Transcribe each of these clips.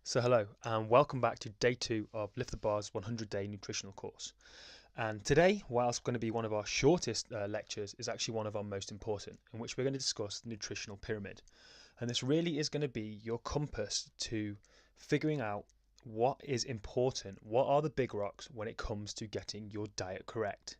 So hello and welcome back to day 2 of Lift the Bar's 100-day nutritional course. And today, whilst going to be one of our shortest lectures, is actually one of our most important, in which we're going to discuss the nutritional pyramid. And this really is going to be your compass to figuring out what is important, what are the big rocks when it comes to getting your diet correct.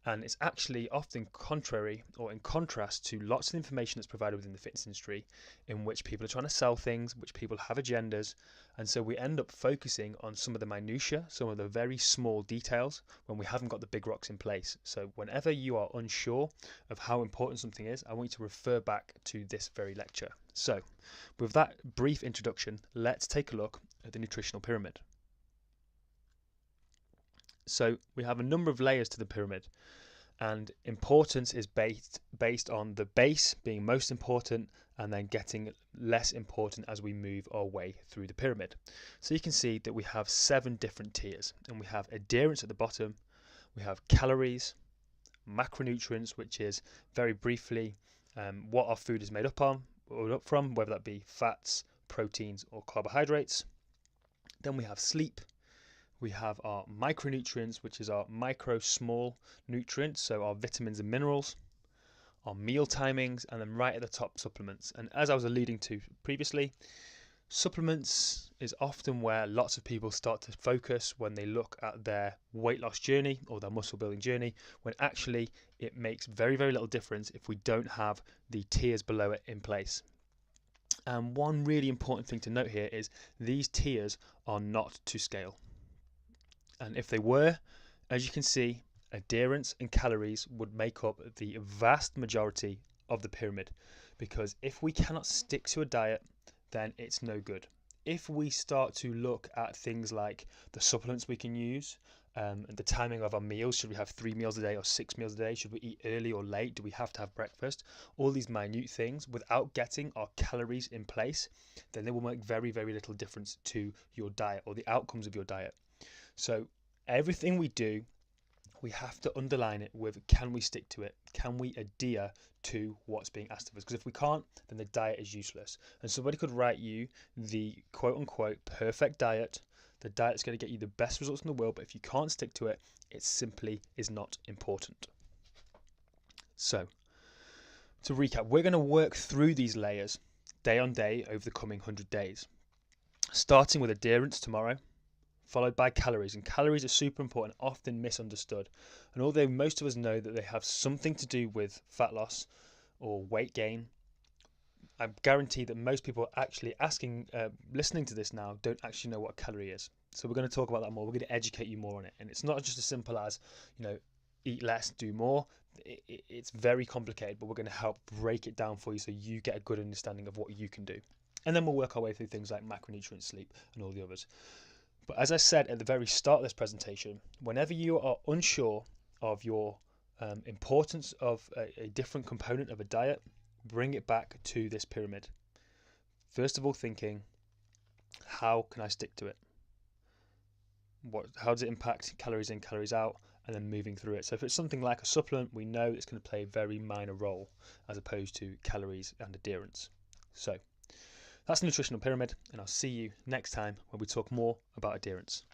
And it's actually often contrary or in contrast to lots of information that's provided within the fitness industry, in which people are trying to sell things, which people have agendas, and so we end up focusing on some of the minutiae, some of the very small details, when we haven't got the big rocks in place. So whenever you are unsure of how important something is, I want you to refer back to this very lecture. So with that brief introduction, let's take a look at the nutritional pyramid. So we have a number of layers to the pyramid, and importance is based on the base being most important and then getting less important as we move our way through the pyramid. So you can see that we have 7 different tiers, and we have adherence at the bottom, we have calories, macronutrients, which is very briefly what our food is made up from, whether that be fats, proteins or carbohydrates. Then we have sleep. We have our micronutrients, which is our small nutrients, so our vitamins and minerals, our meal timings, and then right at the top, supplements. And as I was alluding to previously, supplements is often where lots of people start to focus when they look at their weight loss journey or their muscle building journey, when actually it makes very, very little difference if we don't have the tiers below it in place. And one really important thing to note here is these tiers are not to scale. And if they were, as you can see, adherence and calories would make up the vast majority of the pyramid, because if we cannot stick to a diet, then it's no good. If we start to look at things like the supplements we can use, and the timing of our meals, should we have 3 meals a day or 6 meals a day, should we eat early or late, do we have to have breakfast, all these minute things, without getting our calories in place, then they will make very, very little difference to your diet or the outcomes of your diet. So everything we do, we have to underline it with, can we stick to it? Can we adhere to what's being asked of us? Because if we can't, then the diet is useless. And somebody could write you the quote unquote perfect diet, the diet that's going to get you the best results in the world, but if you can't stick to it, it simply is not important. So to recap, we're going to work through these layers day on day over the coming 100 days, starting with adherence tomorrow, followed by calories. And calories are super important, often misunderstood. And although most of us know that they have something to do with fat loss or weight gain, I guarantee that most people actually listening to this now, don't actually know what a calorie is. So we're going to talk about that more. We're going to educate you more on it. And it's not just as simple as, eat less, do more. It's very complicated, but we're going to help break it down for you so you get a good understanding of what you can do. And then we'll work our way through things like macronutrients, sleep, and all the others. But as I said at the very start of this presentation, whenever you are unsure of your importance of a different component of a diet, bring it back to this pyramid. First of all, thinking, how can I stick to it? How does it impact calories in, calories out? And then moving through it. So if it's something like a supplement, we know it's going to play a very minor role as opposed to calories and adherence. So that's the nutritional pyramid, and I'll see you next time when we talk more about adherence.